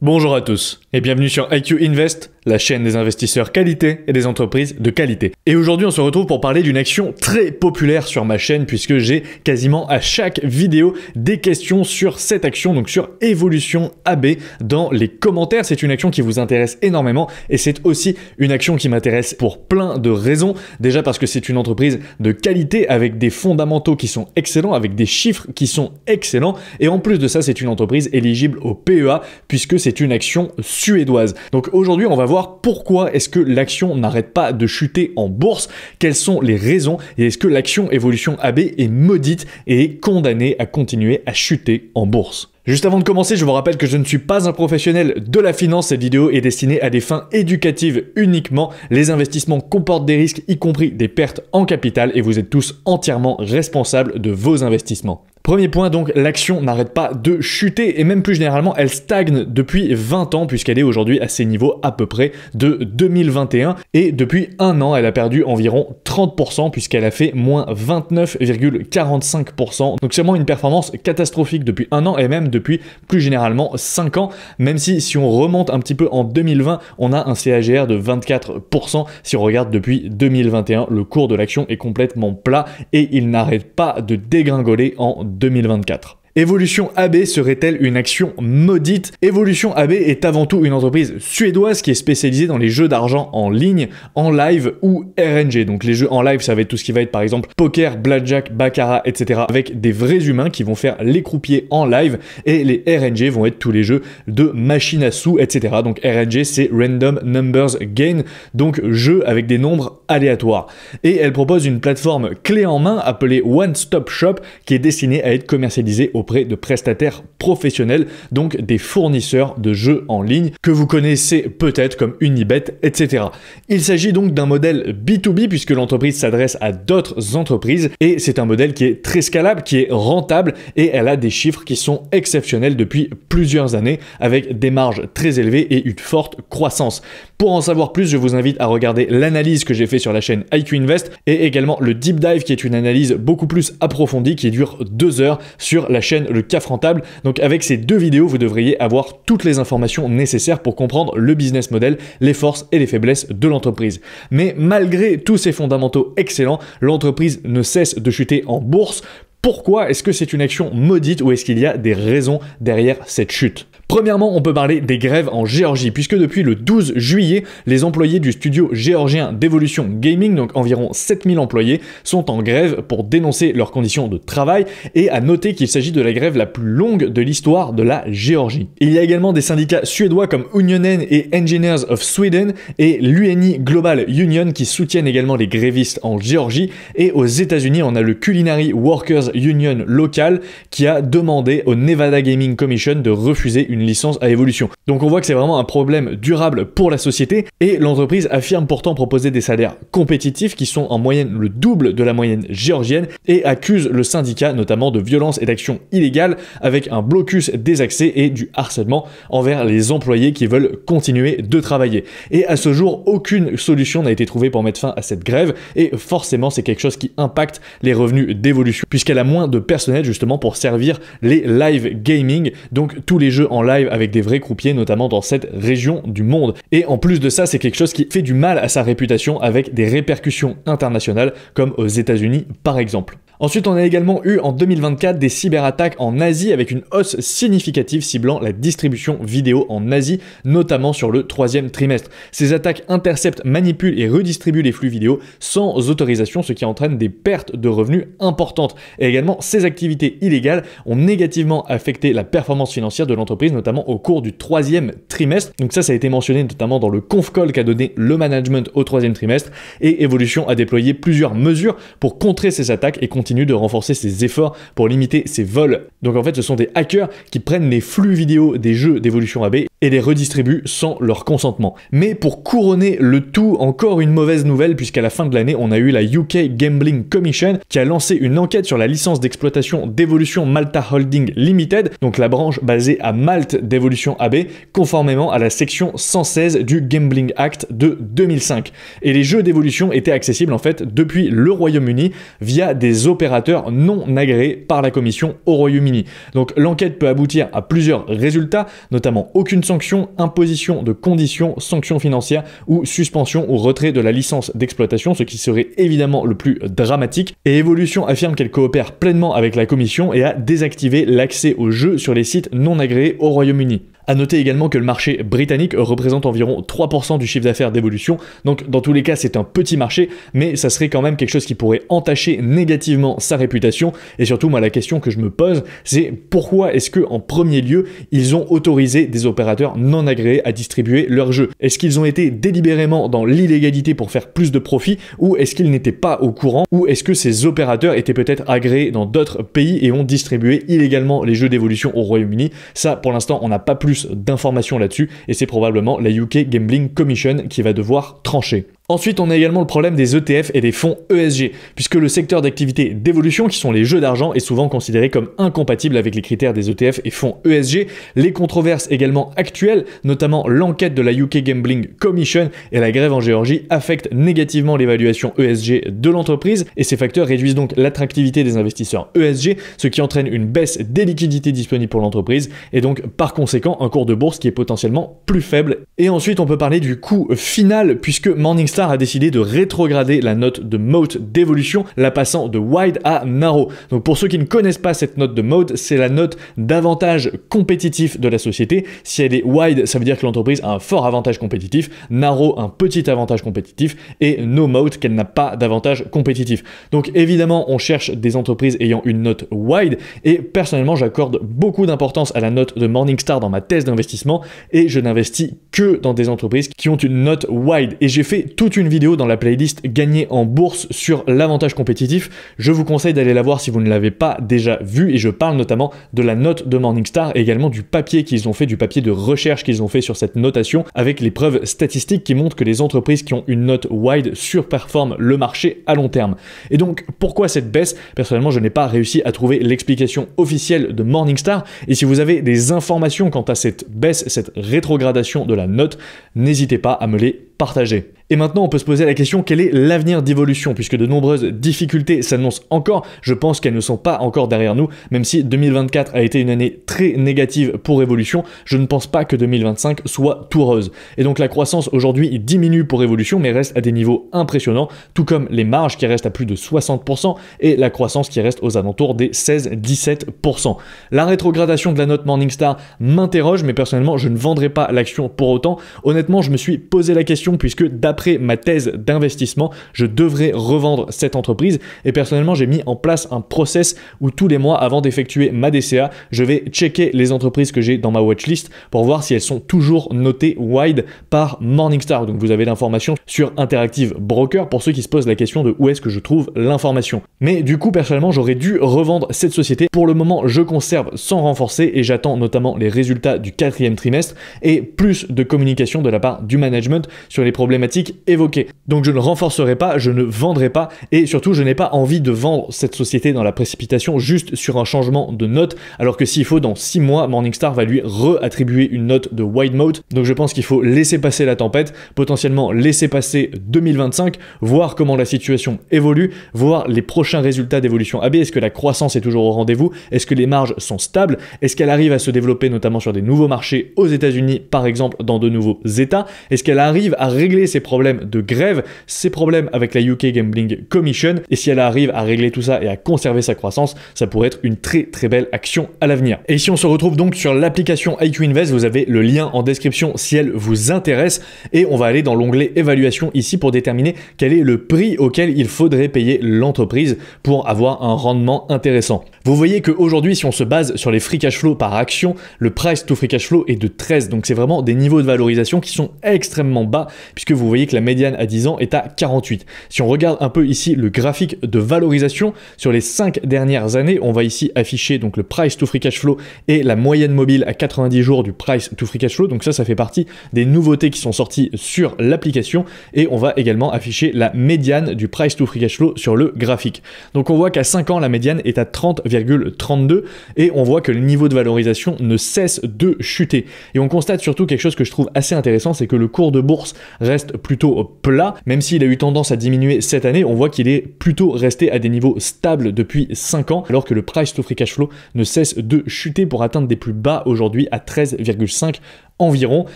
Bonjour à tous et bienvenue sur IQ Invest, la chaîne des investisseurs qualité et des entreprises de qualité. Et aujourd'hui on se retrouve pour parler d'une action très populaire sur ma chaîne puisque j'ai quasiment à chaque vidéo des questions sur cette action, donc sur Evolution AB dans les commentaires. C'est une action qui vous intéresse énormément et c'est aussi une action qui m'intéresse pour plein de raisons. Déjà parce que c'est une entreprise de qualité avec des fondamentaux qui sont excellents, avec des chiffres qui sont excellents et en plus de ça c'est une entreprise éligible au PEA puisque c'est une action suédoise. Donc aujourd'hui, on va voir pourquoi est-ce que l'action n'arrête pas de chuter en bourse, quelles sont les raisons et est-ce que l'action Evolution AB est maudite et est condamnée à continuer à chuter en bourse. Juste avant de commencer, je vous rappelle que je ne suis pas un professionnel de la finance. Cette vidéo est destinée à des fins éducatives uniquement. Les investissements comportent des risques, y compris des pertes en capital, et vous êtes tous entièrement responsables de vos investissements. Premier point donc, l'action n'arrête pas de chuter et même plus généralement, elle stagne depuis 20 ans puisqu'elle est aujourd'hui à ces niveaux à peu près de 2021 et depuis un an, elle a perdu environ 30% puisqu'elle a fait moins 29,45%. Donc c'est vraiment une performance catastrophique depuis un an et même depuis plus généralement 5 ans, même si on remonte un petit peu en 2020, on a un CAGR de 24%. Si on regarde depuis 2021, le cours de l'action est complètement plat et il n'arrête pas de dégringoler en 2024. Evolution AB serait-elle une action maudite? Evolution AB est avant tout une entreprise suédoise qui est spécialisée dans les jeux d'argent en ligne, en live ou RNG. Donc les jeux en live, ça va être tout ce qui va être par exemple poker, blackjack, baccarat, etc. avec des vrais humains qui vont faire les croupiers en live et les RNG vont être tous les jeux de machines à sous, etc. Donc RNG, c'est Random Numbers Game, donc jeu avec des nombres aléatoires. Et elle propose une plateforme clé en main appelée One Stop Shop qui est destinée à être commercialisée auprès de prestataires professionnels, donc des fournisseurs de jeux en ligne que vous connaissez peut-être comme Unibet, etc. Il s'agit donc d'un modèle B2B puisque l'entreprise s'adresse à d'autres entreprises et c'est un modèle qui est très scalable, qui est rentable et elle a des chiffres qui sont exceptionnels depuis plusieurs années avec des marges très élevées et une forte croissance. Pour en savoir plus, je vous invite à regarder l'analyse que j'ai fait sur la chaîne IQ Invest et également le Deep Dive qui est une analyse beaucoup plus approfondie qui dure 2 heures sur la chaîne Le CAF Rentable. Donc avec ces deux vidéos, vous devriez avoir toutes les informations nécessaires pour comprendre le business model, les forces et les faiblesses de l'entreprise. Mais malgré tous ces fondamentaux excellents, l'entreprise ne cesse de chuter en bourse. Pourquoi est-ce que c'est une action maudite ou est-ce qu'il y a des raisons derrière cette chute? Premièrement, on peut parler des grèves en Géorgie, puisque depuis le 12 juillet, les employés du studio géorgien d'Evolution Gaming, donc environ 7000 employés, sont en grève pour dénoncer leurs conditions de travail, et à noter qu'il s'agit de la grève la plus longue de l'histoire de la Géorgie. Il y a également des syndicats suédois comme Unionen et Engineers of Sweden et l'UNI Global Union qui soutiennent également les grévistes en Géorgie, et aux États-Unis, on a le Culinary Workers Union local qui a demandé au Nevada Gaming Commission de refuser une licence à Evolution. Donc on voit que c'est vraiment un problème durable pour la société et l'entreprise affirme pourtant proposer des salaires compétitifs qui sont en moyenne le double de la moyenne géorgienne et accuse le syndicat notamment de violence et d'actions illégales avec un blocus des accès et du harcèlement envers les employés qui veulent continuer de travailler. Et à ce jour, aucune solution n'a été trouvée pour mettre fin à cette grève et forcément c'est quelque chose qui impacte les revenus d'Evolution puisqu'elle a moins de personnel justement pour servir les live gaming, donc tous les jeux en live avec des vrais croupiers, notamment dans cette région du monde. Et en plus de ça, c'est quelque chose qui fait du mal à sa réputation avec des répercussions internationales, comme aux États-Unis par exemple. Ensuite, on a également eu en 2024 des cyberattaques en Asie avec une hausse significative ciblant la distribution vidéo en Asie, notamment sur le 3e trimestre. Ces attaques interceptent, manipulent et redistribuent les flux vidéo sans autorisation, ce qui entraîne des pertes de revenus importantes. Et également, ces activités illégales ont négativement affecté la performance financière de l'entreprise, notamment au cours du 3e trimestre. Donc ça a été mentionné notamment dans le conf call qu'a donné le management au 3e trimestre et Evolution a déployé plusieurs mesures pour contrer ces attaques et continue de renforcer ses efforts pour limiter ces vols. Donc en fait, ce sont des hackers qui prennent les flux vidéo des jeux d'Evolution AB et les redistribuent sans leur consentement. Mais pour couronner le tout, encore une mauvaise nouvelle puisqu'à la fin de l'année, on a eu la UK Gambling Commission qui a lancé une enquête sur la licence d'exploitation d'Evolution Malta Holding Limited, donc la branche basée à Malte d'Evolution AB, conformément à la section 116 du Gambling Act de 2005. Et les jeux d'Evolution étaient accessibles en fait depuis le Royaume-Uni via des opérateurs non agréés par la commission au Royaume-Uni. Donc l'enquête peut aboutir à plusieurs résultats, notamment aucune sanction sanctions, imposition de conditions, sanctions financières ou suspension ou retrait de la licence d'exploitation, ce qui serait évidemment le plus dramatique. Et Evolution affirme qu'elle coopère pleinement avec la Commission et a désactivé l'accès aux jeux sur les sites non agréés au Royaume-Uni. A noter également que le marché britannique représente environ 3% du chiffre d'affaires d'Evolution, donc dans tous les cas c'est un petit marché, mais ça serait quand même quelque chose qui pourrait entacher négativement sa réputation, et surtout moi la question que je me pose c'est pourquoi est-ce que en premier lieu ils ont autorisé des opérateurs non agréés à distribuer leurs jeux? Est-ce qu'ils ont été délibérément dans l'illégalité pour faire plus de profit, ou est-ce qu'ils n'étaient pas au courant, ou est-ce que ces opérateurs étaient peut-être agréés dans d'autres pays et ont distribué illégalement les jeux d'Evolution au Royaume-Uni? Ça pour l'instant on n'a pas plus d'informations là-dessus et c'est probablement la UK Gambling Commission qui va devoir trancher. Ensuite, on a également le problème des ETF et des fonds ESG, puisque le secteur d'activité d'Evolution, qui sont les jeux d'argent, est souvent considéré comme incompatible avec les critères des ETF et fonds ESG. Les controverses également actuelles, notamment l'enquête de la UK Gambling Commission et la grève en Géorgie, affectent négativement l'évaluation ESG de l'entreprise, et ces facteurs réduisent donc l'attractivité des investisseurs ESG, ce qui entraîne une baisse des liquidités disponibles pour l'entreprise, et donc par conséquent un cours de bourse qui est potentiellement plus faible. Et ensuite, on peut parler du coût final, puisque Morningstar a décidé de rétrograder la note de Moat d'Evolution, la passant de wide à narrow. Donc pour ceux qui ne connaissent pas cette note de Moat, c'est la note d'avantage compétitif de la société. Si elle est wide, ça veut dire que l'entreprise a un fort avantage compétitif, narrow un petit avantage compétitif, et no Moat qu'elle n'a pas d'avantage compétitif. Donc évidemment, on cherche des entreprises ayant une note wide, et personnellement, j'accorde beaucoup d'importance à la note de Morningstar dans ma thèse d'investissement, et je n'investis que dans des entreprises qui ont une note wide. Et j'ai fait toute une vidéo dans la playlist Gagner en bourse sur l'avantage compétitif. Je vous conseille d'aller la voir si vous ne l'avez pas déjà vue, et je parle notamment de la note de Morningstar et également du papier qu'ils ont fait, du papier de recherche qu'ils ont fait sur cette notation, avec les preuves statistiques qui montrent que les entreprises qui ont une note wide surperforment le marché à long terme. Et donc, pourquoi cette baisse? Personnellement, je n'ai pas réussi à trouver l'explication officielle de Morningstar, et si vous avez des informations quant à cette baisse, cette rétrogradation de la note, n'hésitez pas à me les partager. Et maintenant, on peut se poser la question, quel est l'avenir d'Evolution, puisque de nombreuses difficultés s'annoncent encore. Je pense qu'elles ne sont pas encore derrière nous, même si 2024 a été une année très négative pour Evolution, je ne pense pas que 2025 soit tout rose. Et donc la croissance aujourd'hui diminue pour Evolution, mais reste à des niveaux impressionnants, tout comme les marges qui restent à plus de 60% et la croissance qui reste aux alentours des 16-17%. La rétrogradation de la note Morningstar m'interroge, mais personnellement, je ne vendrai pas l'action pour autant. Honnêtement, je me suis posé la question, puisque d'après ma thèse d'investissement, je devrais revendre cette entreprise, et personnellement j'ai mis en place un process où tous les mois avant d'effectuer ma DCA, je vais checker les entreprises que j'ai dans ma watchlist pour voir si elles sont toujours notées wide par Morningstar. Donc vous avez l'information sur Interactive Broker pour ceux qui se posent la question de où est-ce que je trouve l'information. Mais du coup personnellement j'aurais dû revendre cette société. Pour le moment je conserve sans renforcer et j'attends notamment les résultats du 4e trimestre et plus de communication de la part du management sur les problématiques évoquées. Donc je ne renforcerai pas, je ne vendrai pas, et surtout je n'ai pas envie de vendre cette société dans la précipitation juste sur un changement de note, alors que s'il faut dans 6 mois, Morningstar va lui re-attribuer une note de wide mode. Donc je pense qu'il faut laisser passer la tempête, potentiellement laisser passer 2025, voir comment la situation évolue, voir les prochains résultats d'Evolution AB. Est-ce que la croissance est toujours au rendez-vous? Est-ce que les marges sont stables? Est-ce qu'elle arrive à se développer notamment sur des nouveaux marchés aux États-Unis, par exemple dans de nouveaux États? Est-ce qu'elle arrive à régler ses problèmes de grève, ses problèmes avec la UK Gambling Commission? Et si elle arrive à régler tout ça et à conserver sa croissance, ça pourrait être une très très belle action à l'avenir. Et ici on se retrouve donc sur l'application IQ Invest, vous avez le lien en description si elle vous intéresse, et on va aller dans l'onglet évaluation ici pour déterminer quel est le prix auquel il faudrait payer l'entreprise pour avoir un rendement intéressant. Vous voyez qu'aujourd'hui, si on se base sur les free cash flow par action, le price to free cash flow est de 13, donc c'est vraiment des niveaux de valorisation qui sont extrêmement bas, puisque vous voyez que la médiane à 10 ans est à 48. Si on regarde un peu ici le graphique de valorisation sur les 5 dernières années, on va ici afficher donc le price to free cash flow et la moyenne mobile à 90 jours du price to free cash flow, donc ça fait partie des nouveautés qui sont sorties sur l'application, et on va également afficher la médiane du price to free cash flow sur le graphique. Donc on voit qu'à 5 ans, la médiane est à 30,32 et on voit que le niveau de valorisation ne cesse de chuter. Et on constate surtout quelque chose que je trouve assez intéressant, c'est que le cours de bourse reste plutôt plat, même s'il a eu tendance à diminuer cette année, on voit qu'il est plutôt resté à des niveaux stables depuis 5 ans, alors que le price to free cash flow ne cesse de chuter pour atteindre des plus bas aujourd'hui à 13,5 environ,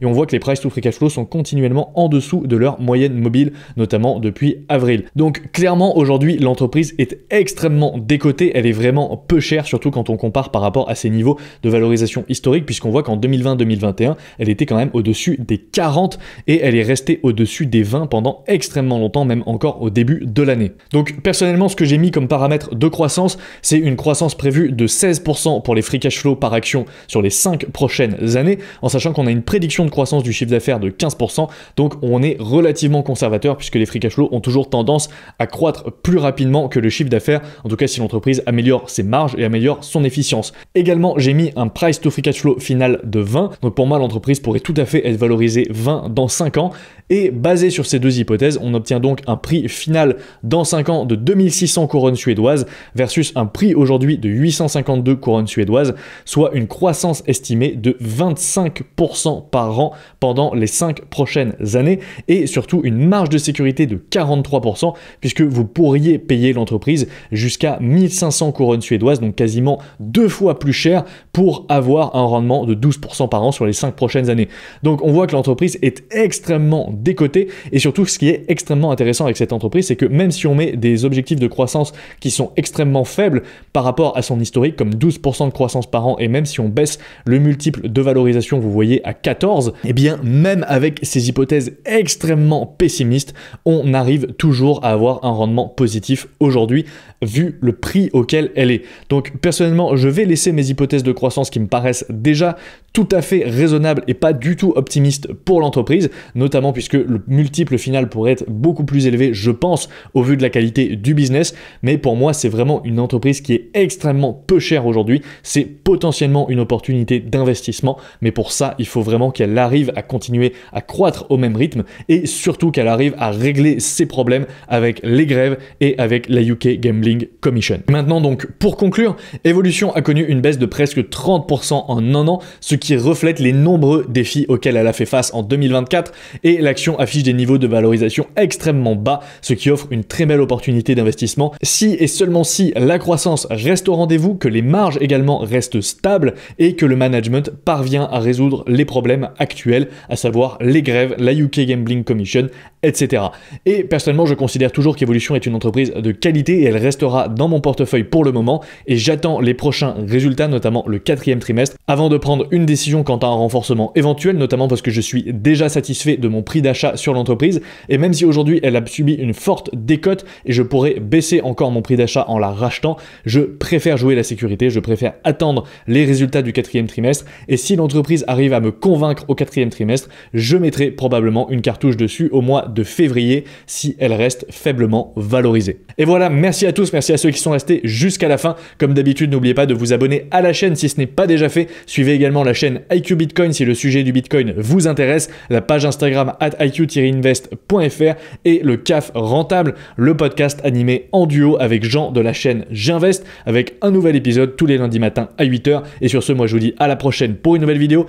et on voit que les price to free cash flow sont continuellement en dessous de leur moyenne mobile, notamment depuis avril. Donc clairement aujourd'hui l'entreprise est extrêmement décotée, elle est vraiment peu chère, surtout quand on compare par rapport à ses niveaux de valorisation historique, puisqu'on voit qu'en 2020-2021 elle était quand même au-dessus des 40 et elle est restée au-dessus des 20 pendant extrêmement longtemps, même encore au début de l'année. Donc personnellement ce que j'ai mis comme paramètre de croissance, c'est une croissance prévue de 16% pour les free cash flow par action sur les 5 prochaines années, en sachant qu'on a une prédiction de croissance du chiffre d'affaires de 15%, donc on est relativement conservateur puisque les free cash flow ont toujours tendance à croître plus rapidement que le chiffre d'affaires, en tout cas si l'entreprise améliore ses marges et améliore son efficience. Également, j'ai mis un price to free cash flow final de 20, donc pour moi l'entreprise pourrait tout à fait être valorisée 20 dans 5 ans, et basé sur ces deux hypothèses, on obtient donc un prix final dans 5 ans de 2600 couronnes suédoises versus un prix aujourd'hui de 852 couronnes suédoises, soit une croissance estimée de 25% par an pendant les 5 prochaines années, et surtout une marge de sécurité de 43%, puisque vous pourriez payer l'entreprise jusqu'à 1500 couronnes suédoises, donc quasiment 2 fois plus cher pour avoir un rendement de 12% par an sur les 5 prochaines années. Donc on voit que l'entreprise est extrêmement décotée, et surtout ce qui est extrêmement intéressant avec cette entreprise, c'est que même si on met des objectifs de croissance qui sont extrêmement faibles par rapport à son historique, comme 12% de croissance par an, et même si on baisse le multiple de valorisation, vous voyez, à 14, et bien même avec ces hypothèses extrêmement pessimistes, on arrive toujours à avoir un rendement positif aujourd'hui, vu le prix auquel elle est. Donc personnellement, je vais laisser mes hypothèses de croissance qui me paraissent déjà tout à fait raisonnables et pas du tout optimistes pour l'entreprise, notamment puisque le multiple final pourrait être beaucoup plus élevé, je pense, au vu de la qualité du business. Mais pour moi, c'est vraiment une entreprise qui est extrêmement peu chère aujourd'hui. C'est potentiellement une opportunité d'investissement, mais pour ça, il faut vraiment qu'elle arrive à continuer à croître au même rythme et surtout qu'elle arrive à régler ses problèmes avec les grèves et avec la UK Gambling Commission. Maintenant donc, pour conclure, Evolution a connu une baisse de presque 30% en un an, ce qui reflète les nombreux défis auxquels elle a fait face en 2024, et l'action affiche des niveaux de valorisation extrêmement bas, ce qui offre une très belle opportunité d'investissement si et seulement si la croissance reste au rendez-vous, que les marges également restent stables et que le management parvient à résoudre les problèmes actuels, à savoir les grèves, la UK Gambling Commission, etc. Et personnellement, je considère toujours qu'Evolution est une entreprise de qualité et elle restera dans mon portefeuille pour le moment, et j'attends les prochains résultats, notamment le 4e trimestre, avant de prendre une décision quant à un renforcement éventuel, notamment parce que je suis déjà satisfait de mon prix d'achat sur l'entreprise, et même si aujourd'hui elle a subi une forte décote et je pourrais baisser encore mon prix d'achat en la rachetant, je préfère jouer la sécurité, je préfère attendre les résultats du 4e trimestre, et si l'entreprise arrive à me convaincre au 4e trimestre, je mettrai probablement une cartouche dessus au mois de février si elle reste faiblement valorisée. Et voilà, merci à tous, merci à ceux qui sont restés jusqu'à la fin. Comme d'habitude, n'oubliez pas de vous abonner à la chaîne si ce n'est pas déjà fait. Suivez également la chaîne IQ Bitcoin si le sujet du Bitcoin vous intéresse, la page Instagram @iq-invest.fr et le CAF Rentable, le podcast animé en duo avec Jean de la chaîne J'invest, avec un nouvel épisode tous les lundis matins à 8h. Et sur ce, moi je vous dis à la prochaine pour une nouvelle vidéo.